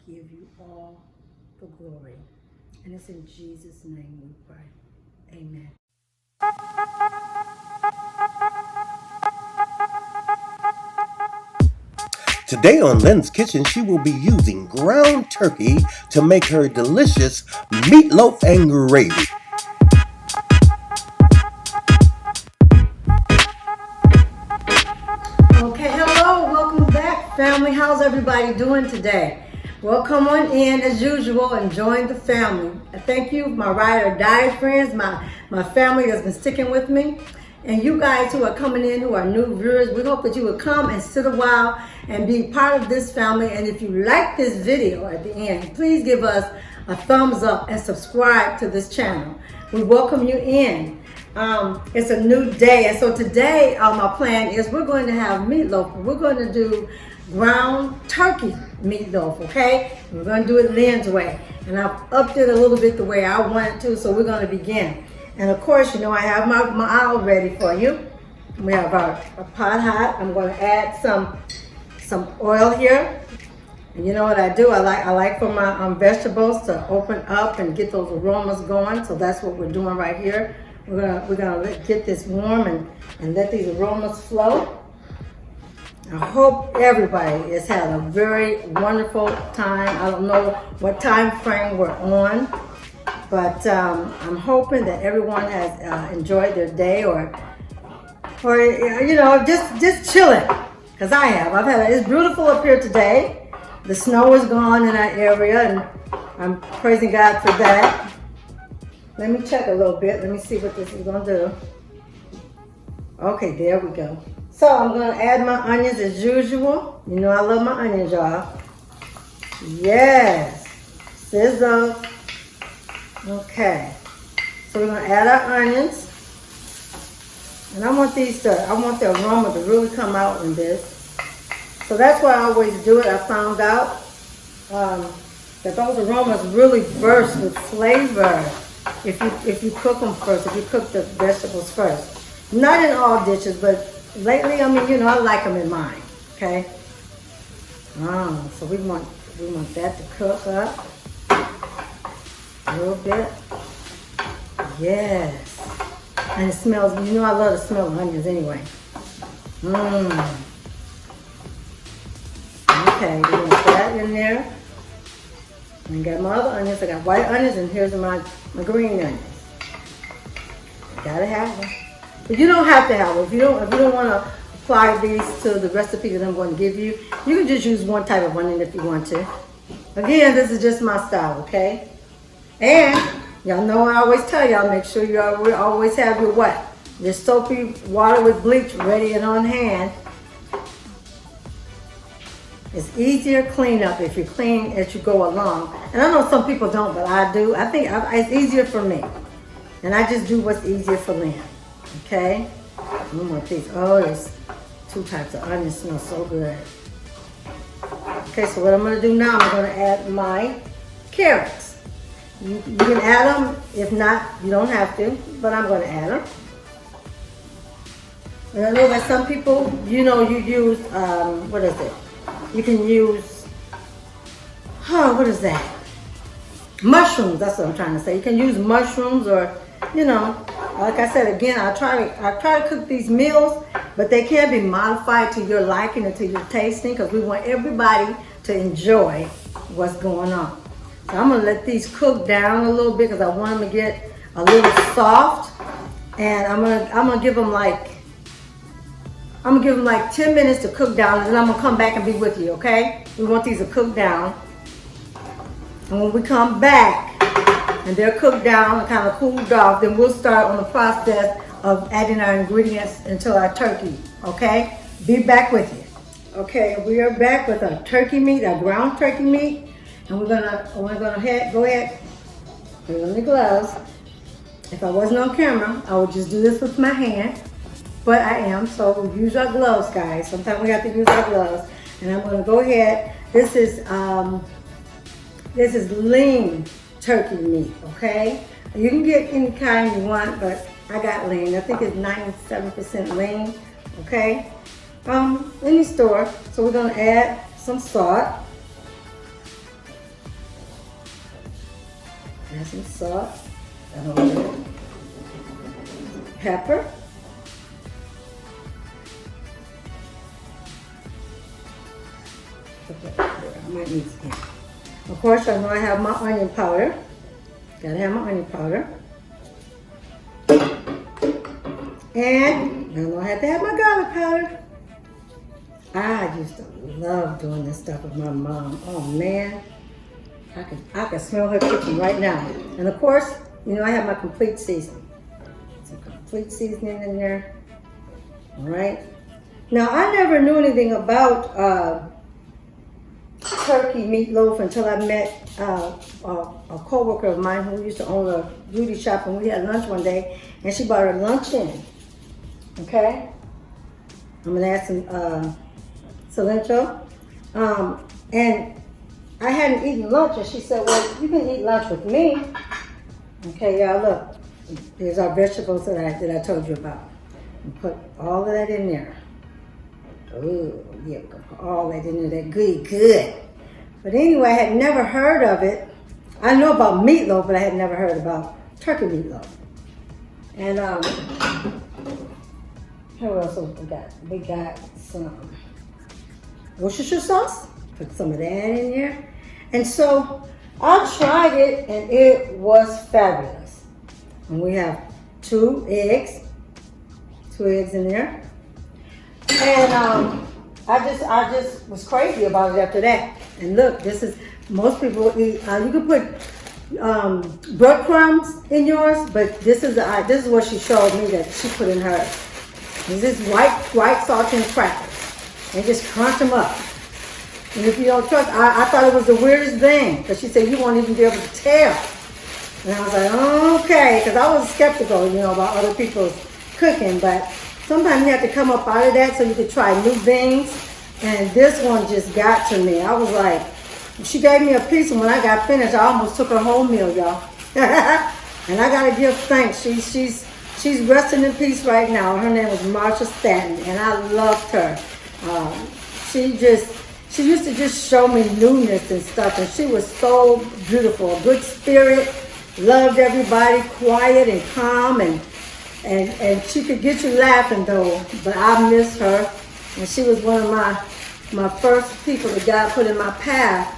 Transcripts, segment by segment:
give you all the glory. And it's in Jesus' name we pray. Amen. Today on Lynn's Kitchen, she will be using ground turkey to make her delicious meatloaf and gravy. Okay, hello, welcome back, family. How's everybody doing today? Well, come on in as usual and join the family. Thank you, my ride or die friends, my family that's been sticking with me. And you guys who are coming in, who are new viewers, we hope that you will come and sit a while and be part of this family. And if you like this video at the end, please give us a thumbs up and subscribe to this channel. We welcome you in. It's a new day, and so today my plan is we're going to have meatloaf. We're going to do ground turkey meatloaf, okay? We're going to do it Lynn's way, and I've upped it a little bit the way I want it to, so we're going to begin. And of course, you know, I have my aisle ready for you. We have our pot hot. I'm going to add some oil here. And you know what I do? I like for my vegetables to open up and get those aromas going. So that's what we're doing right here. We're gonna get this warm and let these aromas flow. I hope everybody has had a very wonderful time. I don't know what time frame we're on, but I'm hoping that everyone has enjoyed their day or you know, just chilling, because I have. It's beautiful up here today. The snow is gone in our area, and I'm praising God for that. Let me check a little bit. Let me see what this is going to do. Okay, there we go. So I'm going to add my onions as usual. You know I love my onions, y'all. Yes. Sizzle. Okay. So we're going to add our onions. And I want the aroma to really come out in this. So that's why I always do it. I found out that those aromas really burst with flavor. If you cook them first, if you cook the vegetables first. Not in all dishes, but lately, I mean, you know, I like them in mine, okay? So we want that to cook up a little bit. Yes. And it smells, you know I love the smell of onions anyway. Okay, we want that in there. I got my other onions. I got white onions, and here's my green onions. Gotta have them. But you don't have to have them. If you don't want to apply these to the recipe that I'm going to give you, you can just use one type of onion if you want to. Again, this is just my style, okay? And y'all know I always tell y'all, make sure you always have your what? Your soapy water with bleach ready and on hand. It's easier cleanup if you clean as you go along. And I know some people don't, but I do. I think it's easier for me. And I just do what's easier for Lynn. Okay? I want these. Oh, there's two types of onions. Smell so good. Okay, so what I'm going to do now, I'm going to add my carrots. You can add them. If not, you don't have to. But I'm going to add them. And I know that some people, you know, you use, what is it? You can use, what is that? Mushrooms, that's what I'm trying to say. You can use mushrooms or, you know, like I said, again, I try to cook these meals, but they can be modified to your liking and to your tasting, because we want everybody to enjoy what's going on. So I'm gonna let these cook down a little bit because I want them to get a little soft. And I'm gonna give them like 10 minutes to cook down, and then I'm gonna come back and be with you, okay? We want these to cook down. And when we come back and they're cooked down and kind of cooled off, then we'll start on the process of adding our ingredients into our turkey, okay? Be back with you. Okay, we are back with our turkey meat, our ground turkey meat. And we're gonna go ahead, put on the gloves. If I wasn't on camera, I would just do this with my hand. But I am, so we use our gloves, guys. Sometimes we have to use our gloves. And I'm gonna go ahead. This is lean turkey meat, okay? You can get any kind you want, but I got lean. I think it's 97% lean, okay? Any store. So we're gonna add some salt. Add some salt. That over there. Pepper. I might need some. Of course, I know I have my onion powder. Gotta have my onion powder. And I know I have to have my garlic powder. I used to love doing this stuff with my mom. Oh man, I can smell her kitchen right now. And of course, you know I have my complete seasoning. Some complete seasoning in there. All right. Now I never knew anything about turkey meatloaf until I met a co-worker of mine who used to own a beauty shop, and we had lunch one day, and she brought her lunch in. Okay, I'm gonna add some cilantro, and I hadn't eaten lunch, and she said, "Well, you can eat lunch with me." Okay, y'all, look, here's our vegetables that I told you about, and put all of that in there. Oh, yeah, we're gonna put all that in there, that good. But anyway, I had never heard of it. I know about meatloaf, but I had never heard about turkey meatloaf. And what else we got? We got some Worcestershire sauce. Put some of that in there. And so I tried it, and it was fabulous. And we have two eggs in there. And I just was crazy about it after that. And look, this is, most people eat, you can put breadcrumbs in yours, but this is what she showed me that she put in hers. This is white saltine crackers. And just crunch them up. And if you don't trust, I thought it was the weirdest thing, because she said you won't even be able to tell. And I was like, okay, because I was skeptical, about other people's cooking, but sometimes you have to come up out of that so you can try new things. And this one just got to me. I was like, she gave me a piece, and when I got finished, I almost took her whole meal, y'all. And I gotta give thanks. She's resting in peace right now. Her name was Marsha Stanton, and I loved her. She used to just show me newness and stuff, and she was so beautiful, good spirit, loved everybody, quiet and calm, and she could get you laughing though, but I miss her. And she was one of my first people that God put in my path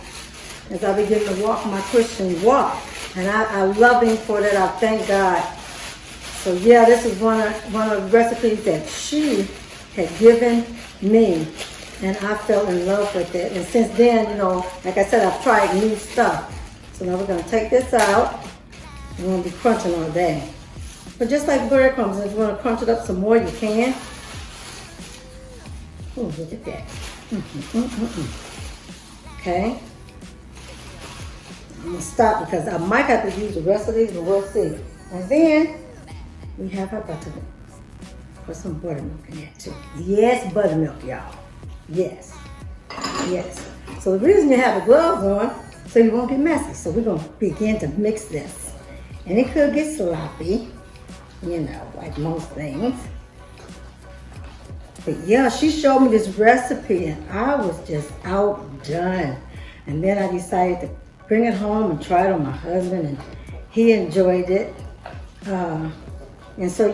as I began to walk my Christian walk. And I love him for that. I thank God. So yeah, this is one of the recipes that she had given me. And I fell in love with it. And since then, like I said, I've tried new stuff. So now we're going to take this out. We're going to be crunching all day. But just like breadcrumbs, if you want to crunch it up some more, you can. Oh, look at that. Okay. I'm going to stop because I might have to use the rest of these, but we'll see. And then we have our buttermilk. Put some buttermilk in there too. Yes, buttermilk, y'all. Yes. So the reason you have the gloves on, so you won't get messy. So we're going to begin to mix this. And it could get sloppy, like most things. But yeah, she showed me this recipe, and I was just outdone. And then I decided to bring it home and try it on my husband, and he enjoyed it. And so,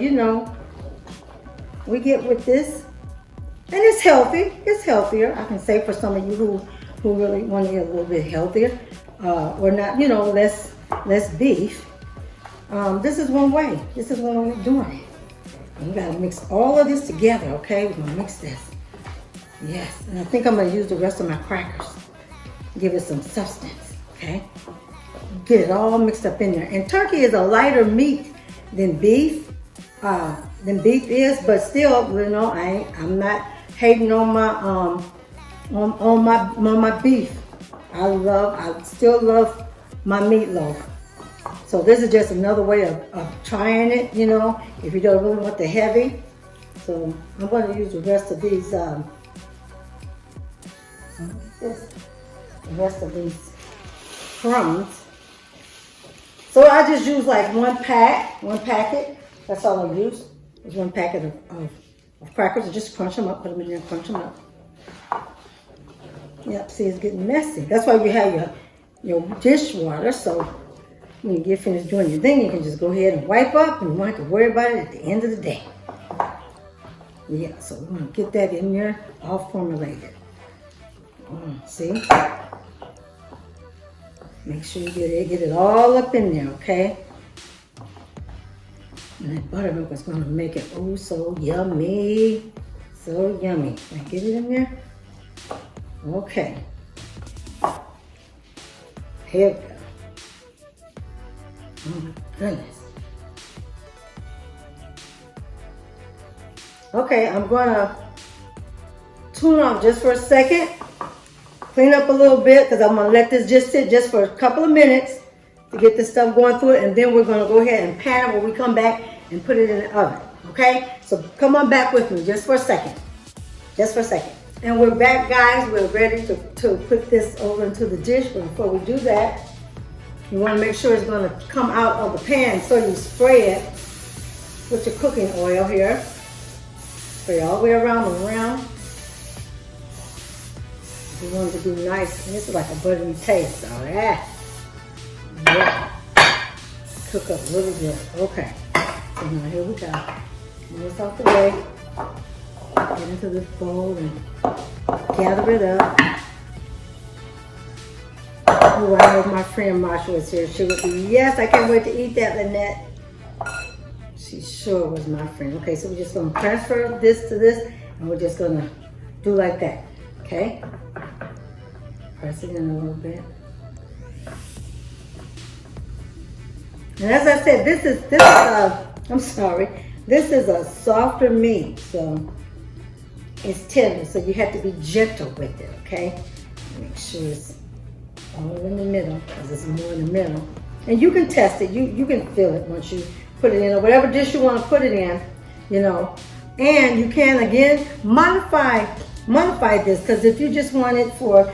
we get with this. And it's healthy. It's healthier. I can say for some of you who really want to get a little bit healthier, or not, less beef. This is one way. This is one way of doing it. And you gotta mix all of this together, okay? We're gonna mix this. Yes, and I think I'm gonna use the rest of my crackers. Give it some substance, okay? Get it all mixed up in there. And turkey is a lighter meat than beef is, but still, I'm not hating on my beef. I still love my meatloaf. So this is just another way of trying it, if you don't really want the heavy. So I'm going to use the rest of these, crumbs. So I just use like one packet. That's all I use. Is one packet of crackers. I just crunch them up, put them in there, crunch them up. Yep, see, it's getting messy. That's why you have your dishwater, so when you get finished doing your thing, you can just go ahead and wipe up and you won't have to worry about it at the end of the day. Yeah, so we're gonna get that in there, all formulated. See? Make sure you get it all up in there, okay? And that buttermilk is gonna make it oh so yummy. So yummy. Can I get it in there? Okay. Here we go. Oh my goodness. Okay, I'm gonna tune off just for a second. Clean up a little bit because I'm gonna let this just sit just for a couple of minutes to get this stuff going through it, and then we're gonna go ahead and pan it when we come back and put it in the oven. Okay? So come on back with me just for a second. Just for a second. And we're back, guys. We're ready to put this over into the dish, but before we do that, you want to make sure it's going to come out of the pan, so you spray it with your cooking oil here. Spray all the way around and around. You want it to be nice, and this is like a buttery taste, all right? Yeah. Cook up really good. Okay. So now here we go. Move this off the way. Get into this bowl and gather it up. Oh, I know my friend Marsha was here. She would be, yes, I can't wait to eat that, Lynette. She sure was my friend. Okay, so we're just going to transfer this to this, and we're just going to do like that. Okay? Press it in a little bit. And as I said, this is a softer meat, so it's tender, so you have to be gentle with it, okay? Make sure it's all in the middle, because it's more in the middle. And you can test it, you can feel it once you put it in, or whatever dish you want to put it in, you know. And you can, again, modify this, because if you just want it for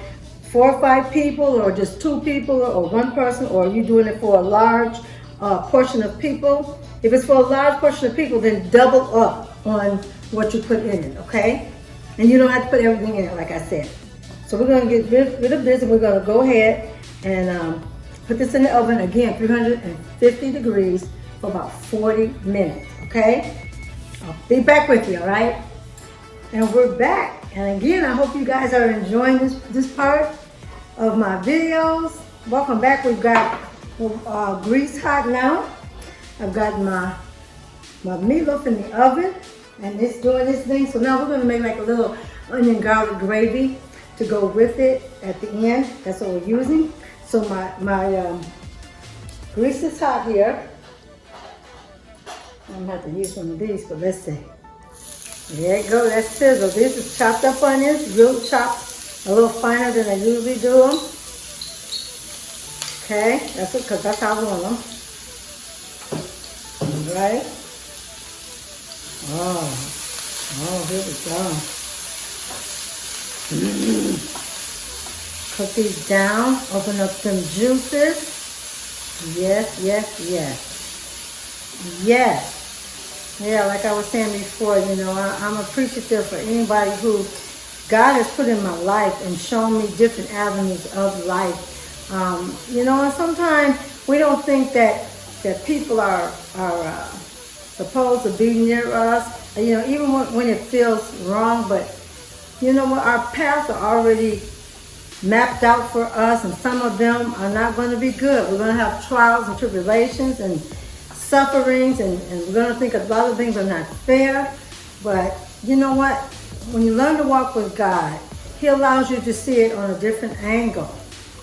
4 or 5 people, or just 2 people, or 1 person, or you're doing it for a large portion of people, if it's for a large portion of people, then double up on what you put in it, okay? And you don't have to put everything in it, like I said. So we're going to get rid of this, and we're going to go ahead and put this in the oven, again, 350 degrees for about 40 minutes, okay? I'll be back with you, all right? And we're back. And again, I hope you guys are enjoying this part of my videos. Welcome back. We've got grease hot now. I've got my meatloaf in the oven, and it's doing this thing. So now we're going to make like a little onion garlic gravy to go with it at the end. That's what we're using. So my grease is hot here. I'm going to have to use one of these, but let's see. There you go, that's sizzle. This is chopped up onions, real chopped, a little finer than I usually do them. Okay, that's it, because that's how I want them. All right. Oh, here we go. Cook these down, open up some juices. Yes, yes, yes. Yes. Yeah, like I was saying before, you know, I'm appreciative for anybody who God has put in my life and shown me different avenues of life. You know, and sometimes we don't think that people are supposed to be near us, you know, even when it feels wrong. But you know what, our paths are already mapped out for us, and some of them are not going to be good. We're going to have trials and tribulations and sufferings, and we're going to think a lot of things are not fair. But you know what, when you learn to walk with God, He allows you to see it on a different angle,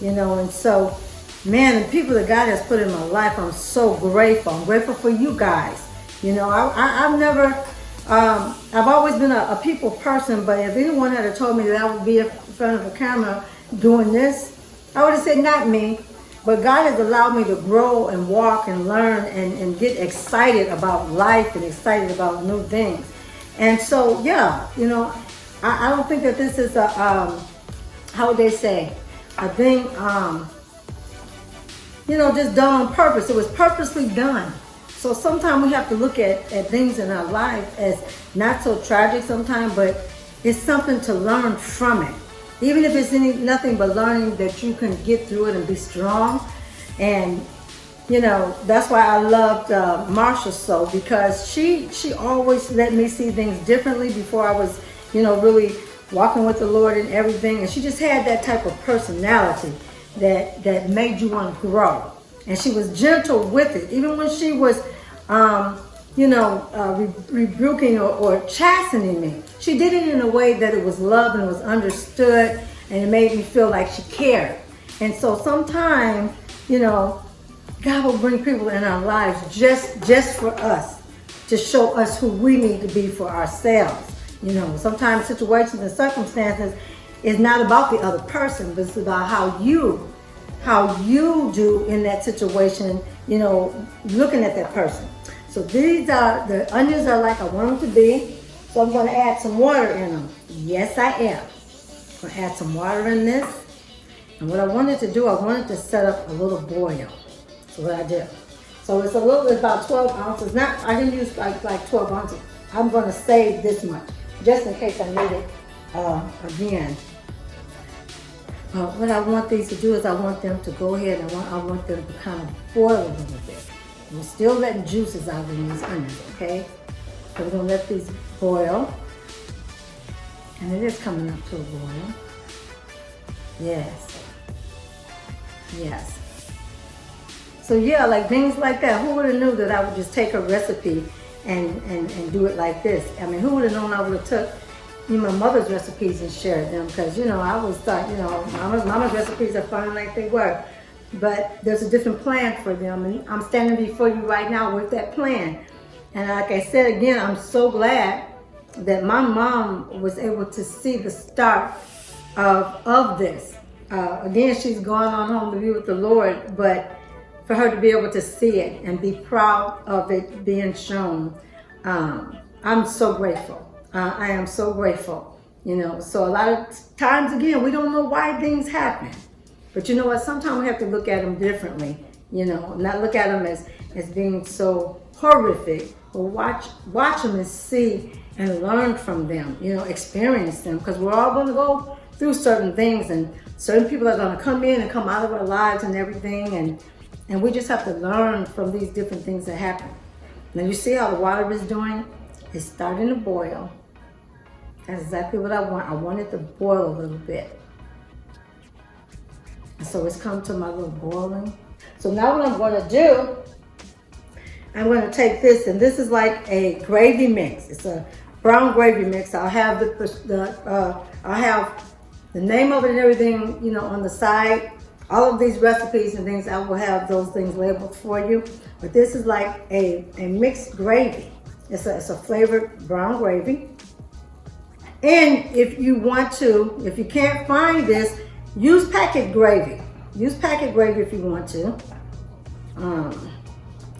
you know. And so, man, the people that God has put in my life, I'm so grateful. I'm grateful for you guys. You know, I've never, I've always been a people person, but if anyone had told me that I would be in front of a camera doing this, I would have said, not me. But God has allowed me to grow and walk and learn and get excited about life and excited about new things. And so, yeah, you know, I don't think that this is a, how would they say, a thing, you know, just done on purpose. It was purposely done. So sometimes we have to look at things in our life as not so tragic sometimes, but it's something to learn from it. Even if it's nothing but learning that you can get through it and be strong. And that's why I loved Marsha so, because she always let me see things differently before I was, really walking with the Lord and everything. And she just had that type of personality that made you want to grow. And she was gentle with it, even when she was, rebuking or chastening me. She did it in a way that it was love and it was understood, and it made me feel like she cared. And so sometimes, God will bring people in our lives just for us, to show us who we need to be for ourselves. Sometimes situations and circumstances is not about the other person, but it's about how you do in that situation, looking at that person. So the onions are like I want them to be. So I'm going to add some water in them. Yes, I am. I'm going to add some water in this. And what I wanted to do, I wanted to set up a little boil. So what I did. So it's about 12 ounces. I didn't use like 12 ounces. I'm going to save this much, just in case I need it again. What I want these to do is I want them to go ahead and I want them to kind of boil a little bit. We're still letting juices out in these onions, okay? So we're going to let these boil. And it is coming up to a boil. Yes. So yeah, like things like that. Who would have knew that I would just take a recipe and do it like this? I mean, who would have known I would have took my mother's recipes and shared them? Because, I always thought, mama's recipes are fine like they were. But there's a different plan for them. And I'm standing before you right now with that plan. And like I said again, I'm so glad that my mom was able to see the start of this. Again, she's gone on home to be with the Lord, but for her to be able to see it and be proud of it being shown, I'm so grateful. I am so grateful. So a lot of times, again, we don't know why things happen. But you know what? Sometimes we have to look at them differently. Not look at them as being so horrific, but watch them and see and learn from them. Experience them, because we're all going to go through certain things, and certain people are going to come in and come out of our lives and everything, and we just have to learn from these different things that happen. Now you see how the water is doing? It's starting to boil. That's exactly what I want. I want it to boil a little bit. And so it's come to my little boiling. So now what I'm going to do, I'm going to take this, and this is like a gravy mix. It's a brown gravy mix. I'll have I'll have the name of it and everything, on the side. All of these recipes and things, I will have those things labeled for you. But this is like a mixed gravy. It's a flavored brown gravy. And if you can't find this, use packet gravy. Use packet gravy if you want to.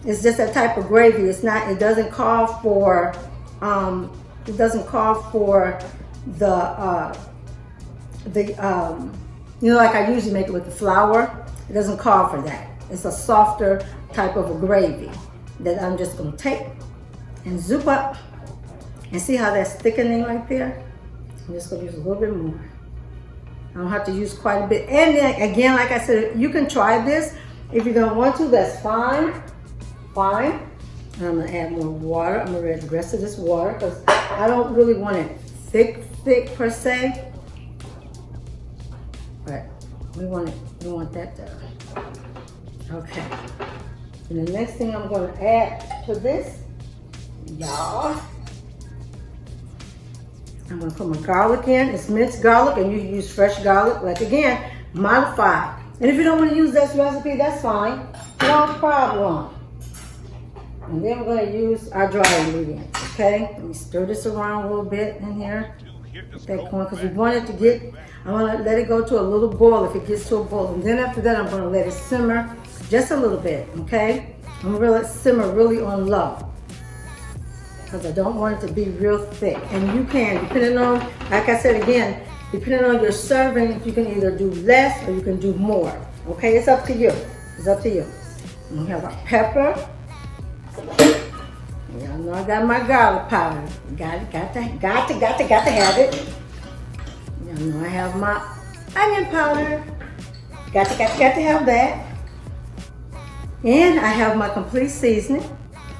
It's just that type of gravy. It doesn't call for like I usually make it with the flour. It doesn't call for that. It's a softer type of a gravy that I'm just going to take and zoop up, and see how that's thickening right there. I'm just going to use a little bit more. I don't have to use quite a bit. And then again, like I said, you can try this. If you don't want to, that's fine. And I'm going to add more water. I'm going to add the rest of this water because I don't really want it thick per se. But we want that done. Okay. And the next thing I'm going to add to this, y'all, I'm going to put my garlic in. It's minced garlic, and you use fresh garlic, like again, modified. And if you don't want to use this recipe, that's fine. No problem. And then we're going to use our dry ingredients, okay? Let me stir this around a little bit in here. Get that going, because we want it to I want to let it go to a little boil if it gets to a boil. And then after that, I'm going to let it simmer just a little bit, okay? I'm going to let it simmer really on low, because I don't want it to be real thick. And you can, depending on, like I said again, depending on your serving, you can either do less or you can do more. Okay, it's up to you. It's up to you. And we have our pepper. Y'all know I got my garlic powder. Got to have it. Y'all know I have my onion powder. Got to have that. And I have my complete seasoning.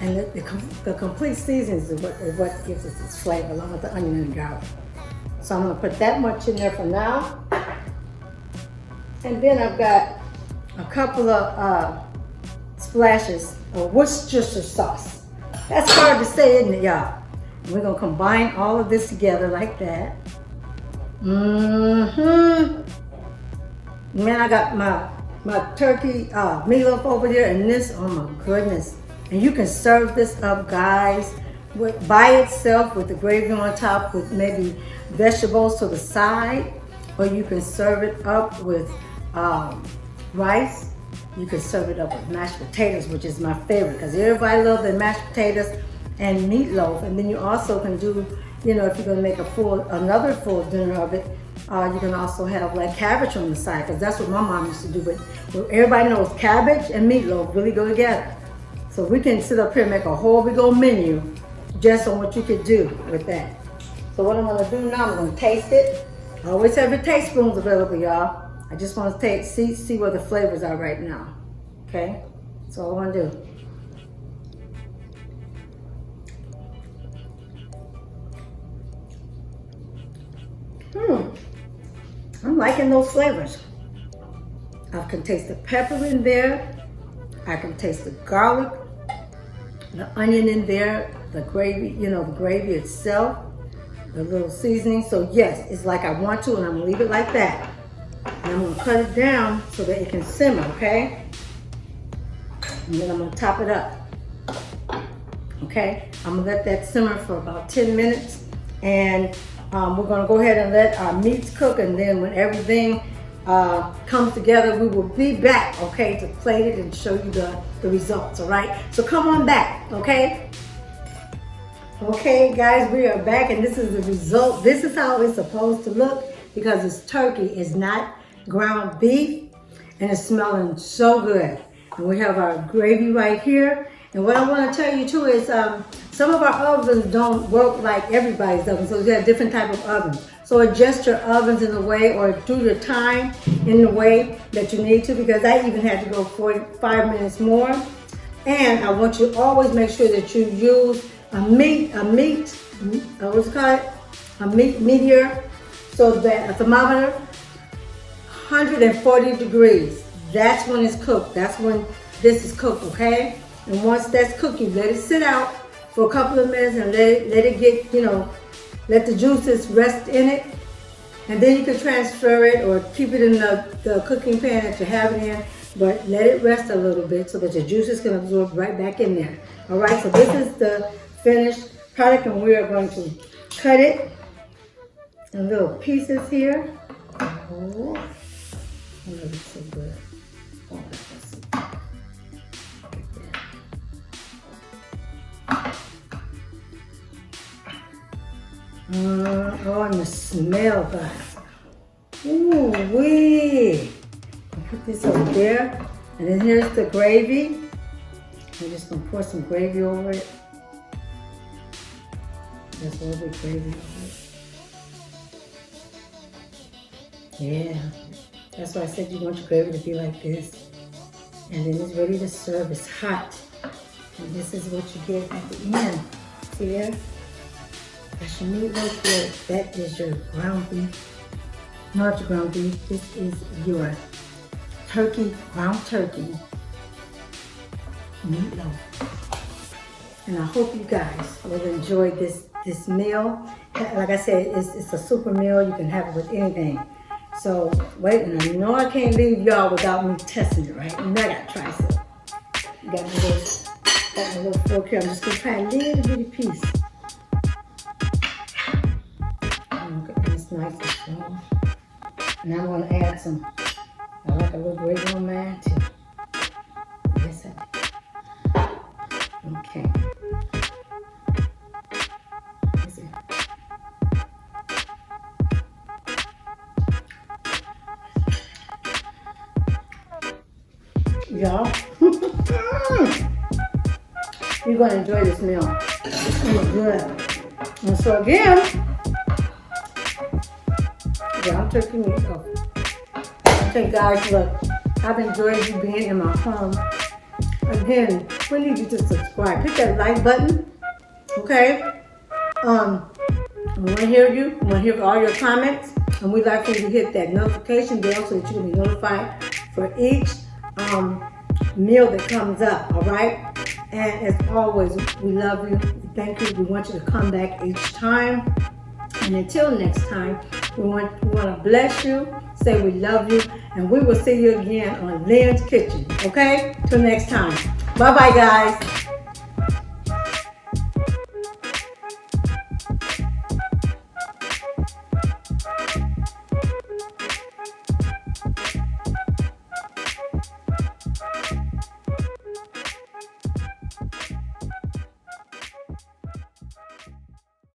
And the complete seasoning is what gives us this flavor along with the onion and garlic. So I'm gonna put that much in there for now. And then I've got a couple of splashes of Worcestershire sauce. That's hard to say, isn't it, y'all? We're gonna combine all of this together like that. Man, I got my turkey meatloaf over there, and this, oh my goodness. And you can serve this up, guys, by itself with the gravy on top with maybe vegetables to the side, or you can serve it up with rice. You can serve it up with mashed potatoes, which is my favorite because everybody loves the mashed potatoes and meatloaf. And then you also can do, you know, if you're gonna make another full dinner of it, you can also have like cabbage on the side, because that's what my mom used to do. But everybody knows cabbage and meatloaf really go together. So we can sit up here and make a whole big old menu just on what you could do with that. So what I'm gonna do now, I'm gonna taste it. I always have your taste spoons available, y'all. I just want to see where the flavors are right now. Okay? That's all I want to do. I'm liking those flavors. I can taste the pepper in there. I can taste the garlic, the onion in there, the gravy, you know, the gravy itself, the little seasoning. So yes, it's like I want to, and I'm gonna leave it like that. And I'm gonna cut it down so that it can simmer, okay? And then I'm gonna top it up. Okay? I'm gonna let that simmer for about 10 minutes. And we're gonna go ahead and let our meats cook, and then when everything comes together, we will be back, okay, to plate it and show you the results, all right? So come on back, okay? Okay, guys, we are back, and this is the result. This is how it's supposed to look, because it's turkey. It's not ground beef, and it's smelling so good. And we have our gravy right here. And what I want to tell you too is some of our ovens don't work like everybody's oven, so we have different type of ovens. So adjust your ovens in a way, or do your time in the way that you need to, because I even had to go 45 minutes more. And I want you to always make sure that you use a meat meteor, so that a thermometer, 140 degrees. That's when it's cooked. That's when this is cooked, okay? And once that's cooked, you let it sit out for a couple of minutes and let it get, you know, let the juices rest in it. And then you can transfer it or keep it in the cooking pan that you have it in, but let it rest a little bit so that the juices can absorb right back in there. All right, so this is the finished product, and we are going to cut it in little pieces here. Oh, that looks so good. Oh, let's see. Oh, and the smell, guys. Ooh, wee. Put this over there. And then here's the gravy. I'm just going to pour some gravy over it. Just a little bit of gravy over it. Yeah. That's why I said you want your gravy to be like this. And then it's ready to serve. It's hot. And this is what you get at the end. See there? That's your meatloaf there. That is your ground beef. Not your ground beef. This is your turkey, ground turkey meatloaf. And I hope you guys will enjoy this meal. Like I said, it's a super meal. You can have it with anything. So wait, and I know I can't leave y'all without me testing it, right? And I gotta try some. Got my little fork here. I'm just gonna try a little bitty piece. It's nice and strong. And I'm gonna add some. I like a little gravy on mine too. Yes, I do. Okay. Let's see. Y'all, you're gonna enjoy this meal. It's good. And so again, ground turkey meatloaf. Okay, guys, look, I've enjoyed you being in my home. again, we need you to subscribe. Hit that like button, okay? We want to hear you. We want to hear all your comments. And we'd like for you to hit that notification bell so that you can be notified for each meal that comes up, all right? And as always, we love you. Thank you. We want you to come back each time. And until next time, we want to bless you, say we love you, and we will see you again on Lynn's Kitchen, okay? Till next time. Bye-bye, guys.